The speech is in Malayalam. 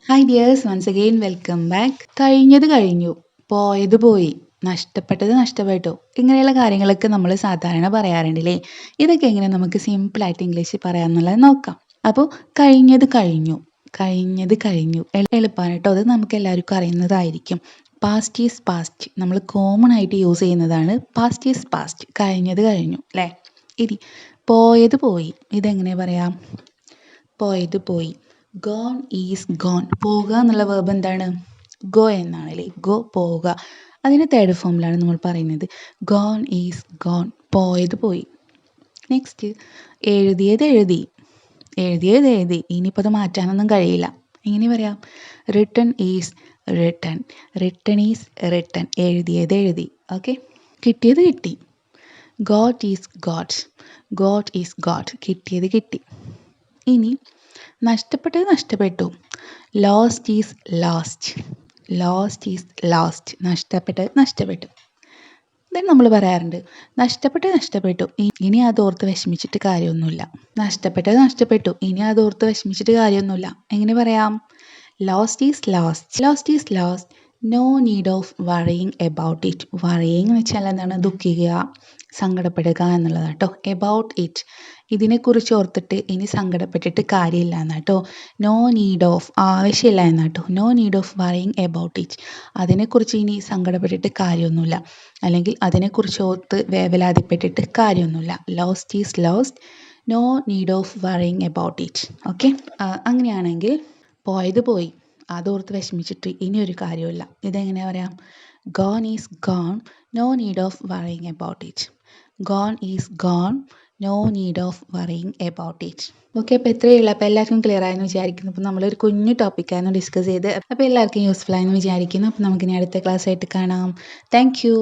Hi dears, once again welcome back. കഴിഞ്ഞത് കഴിഞ്ഞു, പോയത് പോയി, നഷ്ടപ്പെട്ടത് നഷ്ടപ്പെട്ടു, ഇങ്ങനെയുള്ള കാര്യങ്ങളൊക്കെ നമ്മൾ സാധാരണ പറയാറുണ്ടല്ലേ. ഇതൊക്കെ എങ്ങനെ നമുക്ക് സിമ്പിളായിട്ട് ഇംഗ്ലീഷിൽ പറയാമെന്നുള്ളത് നോക്കാം. അപ്പോൾ കഴിഞ്ഞത് കഴിഞ്ഞു, കഴിഞ്ഞത് കഴിഞ്ഞു എളുപ്പമാണ് കേട്ടോ. അത് നമുക്ക് എല്ലാവർക്കും അറിയുന്നതായിരിക്കും. പാസ്റ്റ് ഈസ് പാസ്റ്റ് നമ്മൾ കോമൺ ആയിട്ട് യൂസ് ചെയ്യുന്നതാണ്. പാസ്റ്റ് ഈസ് പാസ്റ്റ്, കഴിഞ്ഞത് കഴിഞ്ഞു അല്ലേ. ഇനി പോയത് പോയി, ഇതെങ്ങനെ പറയാം? പോയത് പോയി. Gone is gone. പോകുക എന്നുള്ള വേർബ് എന്താണ്? ഗോ എന്നാണ് അല്ലേ. ഗോ, പോവുക. അതിൻ്റെ തേർഡ് ഫോമിലാണ് നമ്മൾ പറയുന്നത്. ഗോൺ ഈസ് ഗോൺ, പോയത് പോയി. നെക്സ്റ്റ്, എഴുതിയത് എഴുതി, എഴുതിയത് എഴുതി. ഇനിയിപ്പോൾ അത് മാറ്റാനൊന്നും കഴിയില്ല. എങ്ങനെ പറയാം? Written is written, written is written, എഴുതിയത് എഴുതി. ഓക്കെ. കിട്ടിയത് കിട്ടി. Got is got, got is got, കിട്ടിയത് കിട്ടി. ഇനി നഷ്ടപ്പെട്ടത് നഷ്ടപ്പെട്ടു. Lost is lost, lost is lost, നഷ്ടപ്പെട്ടത് നഷ്ടപ്പെട്ടു. ദെൻ നമ്മൾ പറയാറുണ്ട് നഷ്ടപ്പെട്ടത് നഷ്ടപ്പെട്ടു, ഇനി അതോർത്ത് വിഷമിച്ചിട്ട് കാര്യമൊന്നുമില്ല. നഷ്ടപ്പെട്ടത് നഷ്ടപ്പെട്ടു, ഇനി അതോർത്ത് വിഷമിച്ചിട്ട് കാര്യമൊന്നുമില്ല. എങ്ങനെ പറയാം? Lost is lost, lost is lost, no need of worrying about it. Worrying എന്ന് വെച്ചാൽ എന്താണ്? ദുഃഖിക്കുക, സങ്കടപ്പെടുക എന്നുള്ളതാണ് കേട്ടോ. എബൌട്ട് ഇറ്റ്, ഇതിനെക്കുറിച്ച് ഓർത്തിട്ട് ഇനി സങ്കടപ്പെട്ടിട്ട് കാര്യമില്ല എന്നാ കേട്ടോ. നോ നീഡ് ഓഫ്, ആവശ്യമില്ല എന്നാ കേട്ടോ. No need of worrying about it, അതിനെക്കുറിച്ച് ഇനി സങ്കടപ്പെട്ടിട്ട് കാര്യമൊന്നുമില്ല, അല്ലെങ്കിൽ അതിനെക്കുറിച്ച് ഓർത്ത് വേവലാതിപ്പെട്ടിട്ട് കാര്യമൊന്നുമില്ല. Lost is lost, no need of worrying about it. Okay. അങ്ങനെയാണെങ്കിൽ പോയത് പോയി, അതോർത്ത് വിഷമിച്ചിട്ട് ഇനിയൊരു കാര്യമില്ല. ഇതെങ്ങനെയാ പറയാം? Gone is gone, no need of worrying about it. Gone is gone, no need of worrying about it. Okay. അപ്പോൾ എത്രയേ ഉള്ളൂ. അപ്പോൾ എല്ലാവർക്കും ക്ലിയർ ആയെന്ന് വിചാരിക്കുന്നു. അപ്പോൾ നമ്മളൊരു കുഞ്ഞു ടോപ്പിക്കായിരുന്നു ഡിസ്കസ് ചെയ്ത്. അപ്പോൾ എല്ലാവർക്കും യൂസ്ഫുൾ ആയെന്ന് വിചാരിക്കുന്നു. അപ്പോൾ നമുക്കിനി അടുത്ത ക്ലാസ് ആയിട്ട് കാണാം. Thank you.